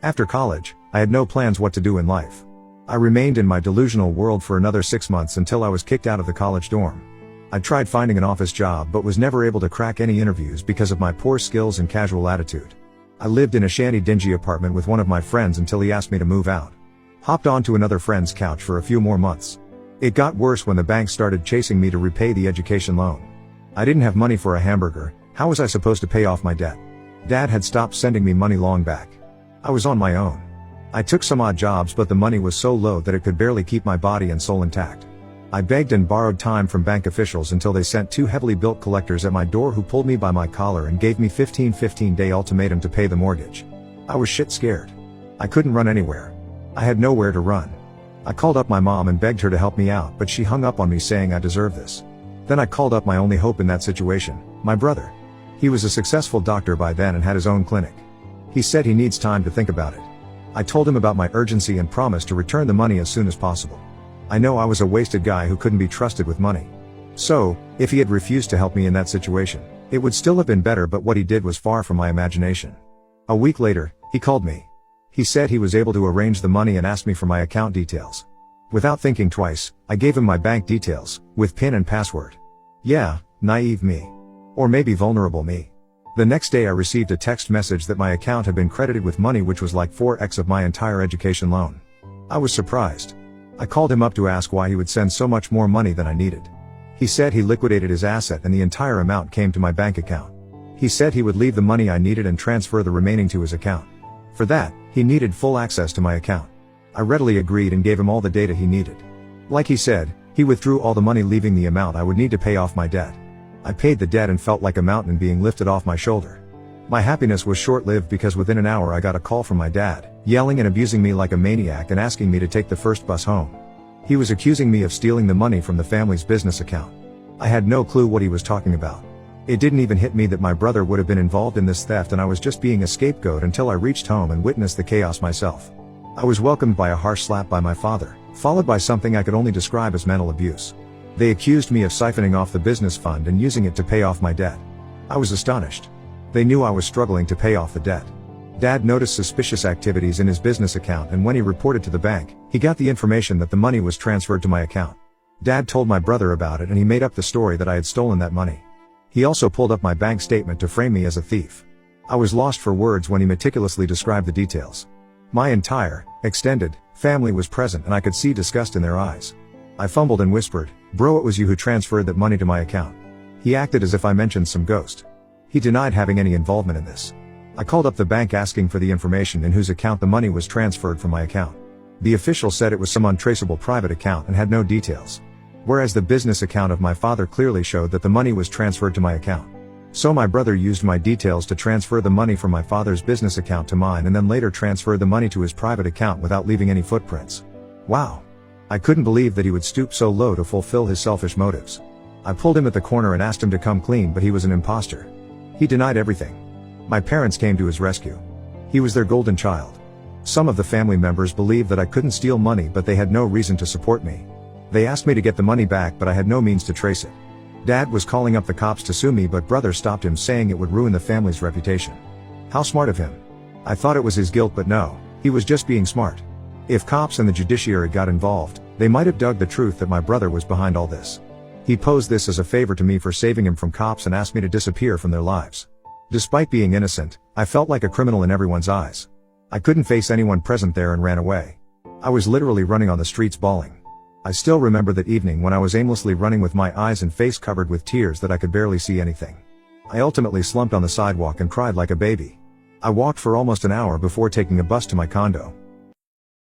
After college, I had no plans what to do in life. I remained in my delusional world for another 6 months until I was kicked out of the college dorm. I tried finding an office job but was never able to crack any interviews because of my poor skills and casual attitude. I lived in a shanty dingy apartment with one of my friends until he asked me to move out. Hopped onto another friend's couch for a few more months. It got worse when the bank started chasing me to repay the education loan. I didn't have money for a hamburger. How was I supposed to pay off my debt? Dad had stopped sending me money long back. I was on my own. I took some odd jobs but the money was so low that it could barely keep my body and soul intact. I begged and borrowed time from bank officials until they sent 2 heavily built collectors at my door who pulled me by my collar and gave me 15-day ultimatum to pay the mortgage. I was shit scared. I couldn't run anywhere. I had nowhere to run. I called up my mom and begged her to help me out, but she hung up on me saying I deserve this. Then I called up my only hope in that situation, my brother. He was a successful doctor by then and had his own clinic. He said he needs time to think about it. I told him about my urgency and promised to return the money as soon as possible. I know I was a wasted guy who couldn't be trusted with money. So, if he had refused to help me in that situation, it would still have been better, but what he did was far from my imagination. A week later, he called me. He said he was able to arrange the money and asked me for my account details. Without thinking twice, I gave him my bank details, with PIN and password. Yeah, naive me. Or maybe vulnerable me. The next day I received a text message that my account had been credited with money which was like 4x of my entire education loan. I was surprised. I called him up to ask why he would send so much more money than I needed. He said he liquidated his asset and the entire amount came to my bank account. He said he would leave the money I needed and transfer the remaining to his account. For that, he needed full access to my account. I readily agreed and gave him all the data he needed. Like he said, he withdrew all the money, leaving the amount I would need to pay off my debt. I paid the debt and felt like a mountain being lifted off my shoulder. My happiness was short-lived because within an hour I got a call from my dad, yelling and abusing me like a maniac and asking me to take the first bus home. He was accusing me of stealing the money from the family's business account. I had no clue what he was talking about. It didn't even hit me that my brother would have been involved in this theft and I was just being a scapegoat until I reached home and witnessed the chaos myself. I was welcomed by a harsh slap by my father, followed by something I could only describe as mental abuse. They accused me of siphoning off the business fund and using it to pay off my debt. I was astonished. They knew I was struggling to pay off the debt. Dad noticed suspicious activities in his business account and when he reported to the bank, he got the information that the money was transferred to my account. Dad told my brother about it and he made up the story that I had stolen that money. He also pulled up my bank statement to frame me as a thief. I was lost for words when he meticulously described the details. My entire, extended, family was present and I could see disgust in their eyes. I fumbled and whispered, "Bro, it was you who transferred that money to my account." He acted as if I mentioned some ghost. He denied having any involvement in this. I called up the bank asking for the information in whose account the money was transferred from my account. The official said it was some untraceable private account and had no details. Whereas the business account of my father clearly showed that the money was transferred to my account. So my brother used my details to transfer the money from my father's business account to mine and then later transferred the money to his private account without leaving any footprints. Wow. I couldn't believe that he would stoop so low to fulfill his selfish motives. I pulled him at the corner and asked him to come clean, but he was an imposter. He denied everything. My parents came to his rescue. He was their golden child. Some of the family members believed that I couldn't steal money, but they had no reason to support me. They asked me to get the money back, but I had no means to trace it. Dad was calling up the cops to sue me, but brother stopped him, saying it would ruin the family's reputation. How smart of him. I thought it was his guilt, but no, he was just being smart. If cops and the judiciary got involved, they might have dug the truth that my brother was behind all this. He posed this as a favor to me for saving him from cops and asked me to disappear from their lives. Despite being innocent, I felt like a criminal in everyone's eyes. I couldn't face anyone present there and ran away. I was literally running on the streets bawling. I still remember that evening when I was aimlessly running with my eyes and face covered with tears that I could barely see anything. I ultimately slumped on the sidewalk and cried like a baby. I walked for almost an hour before taking a bus to my condo.